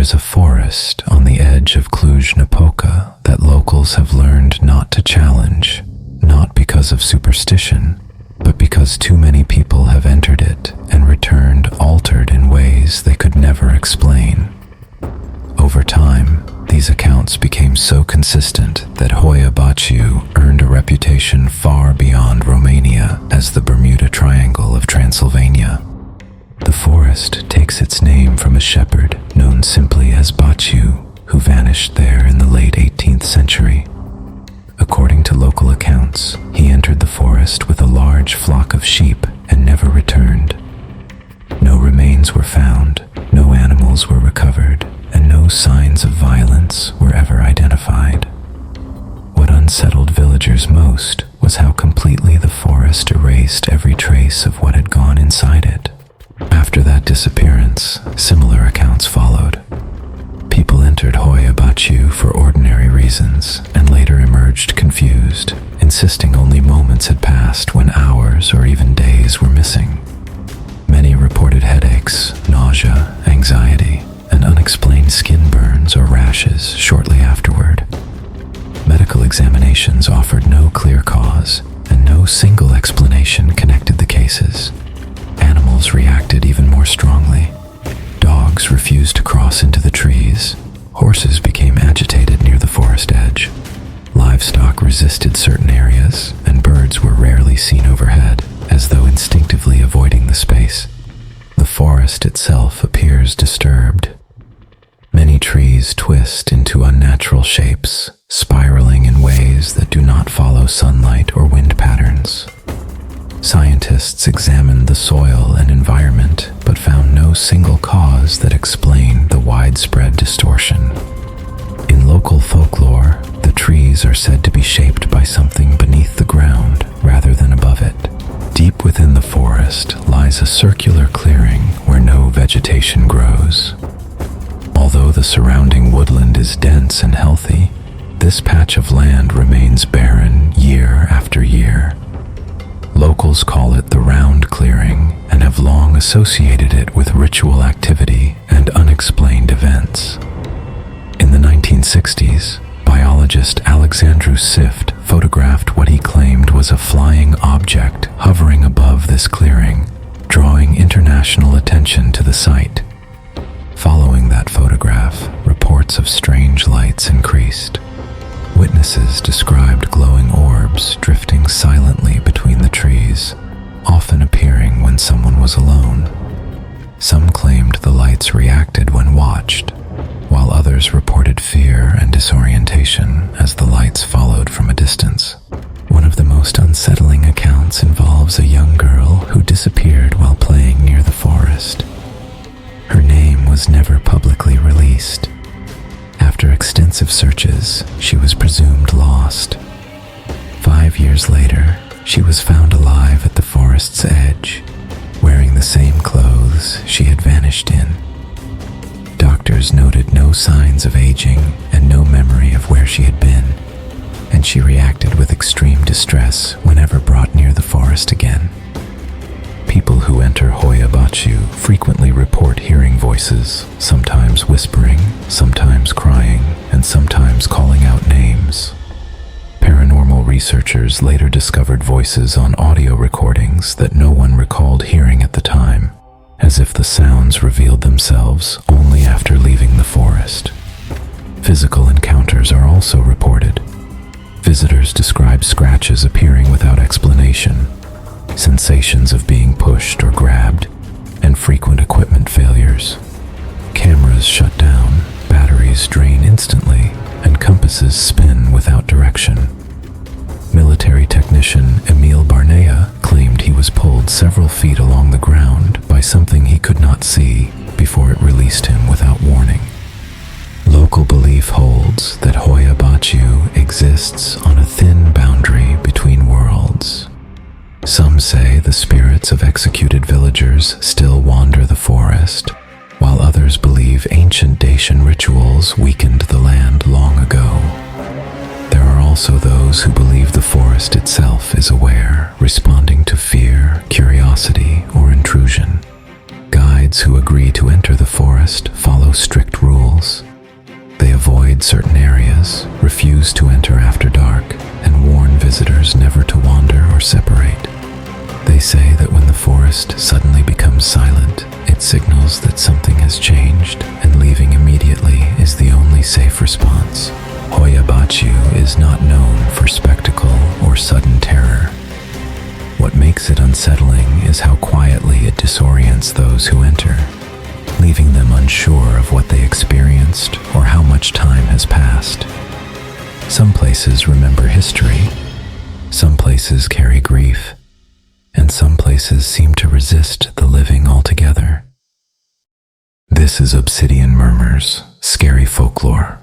is a forest on the edge of Cluj-Napoca that locals have learned not to challenge, not because of superstition, but because too many people have entered it and returned altered in ways they could never explain. Over time, these accounts became so consistent that Hoia Baciu earned a reputation far beyond Romania as the Bermuda Triangle of Transylvania. The forest takes its name from a shepherd known simply as Baciu, who vanished there in the late 18th century. According to local accounts, he entered the forest with a large flock of sheep and never returned. No remains were found, no animals were recovered, and no signs of violence were ever identified. What unsettled villagers most was how completely the forest erased every trace of what had gone inside it. After that disappearance, similar accounts followed. People entered Hoia Baciu for ordinary reasons and later emerged confused, insisting only moments had passed when hours or even days were missing. Many reported headaches, nausea, anxiety, and unexplained skin burns or rashes shortly afterward. Medical examinations offered no clear cause, and no single explanation connected the cases. Animals reacted even more strongly. Dogs refused to cross into the trees. Horses became agitated near the forest edge. Livestock resisted certain areas, and birds were rarely seen overhead, as though instinctively avoiding the space. The forest itself appears disturbed. Many trees twist into unnatural shapes, spiraling in ways that do not follow sunlight or wind patterns. Scientists examined the soil and environment, but found no single cause that explained the widespread distortion. In local folklore, the trees are said to be shaped by something beneath the ground rather than above it. Deep within the forest lies a circular clearing where no vegetation grows. Although the surrounding woodland is dense and healthy, this patch of land remains barren year after year. Locals call it the Round Clearing and have long associated it with ritual activity and unexplained events. In the 1960s, biologist Alexandru Sift photographed what he claimed was a flying object hovering above this clearing, drawing international attention to the site. Following that photograph, reports of strange lights increased. Witnesses described glowing orbs drifting silently between the trees, often appearing when someone was alone. Some claimed the lights reacted when watched, while others reported fear and disorientation as the lights followed from a distance. One of the most unsettling accounts involves a young girl who disappeared while playing near the forest. Her name was never publicly released. After extensive searches, she was presumed lost. 5 years later, she was found alive at the forest's edge, wearing the same clothes she had vanished in. Doctors noted no signs of aging and no memory of where she had been, and she reacted with extreme distress whenever brought near the forest again. People who enter Hoia Baciu frequently report hearing voices, sometimes whispering, sometimes crying, and sometimes calling out names. Paranormal researchers later discovered voices on audio recordings that no one recalled hearing at the time, as if the sounds revealed themselves only after leaving the forest. Physical encounters are also reported. Visitors describe scratches appearing without explanation, sensations of being pushed or grabbed, and frequent equipment failures. Cameras shut down, batteries drain instantly, and compasses spin without direction. Military technician Emil Barnea claimed he was pulled several feet along the ground by something he could not see before it released him without warning. Local belief holds that Hoia Baciu exists on a thin boundary between worlds. Some say the spirits of executed villagers still wander the forest, while others believe ancient Dacian rituals weakened the land long ago. There are also those who believe the forest itself is aware, responding to fear, curiosity, or intrusion. Guides who agree to enter the forest follow strict rules avoid certain areas, refuse to enter after dark, and warn visitors never to wander or separate. They say that when the forest suddenly becomes silent, it signals that something has changed, and leaving immediately is the only safe response. Hoia Baciu is not known for spectacle or sudden terror. What makes it unsettling is how quietly it disorients those who enter, leaving them unsure of what they experienced or how much time has passed. Some places remember history, some places carry grief, and some places seem to resist the living altogether. This is Obsidian Murmurs, scary folklore.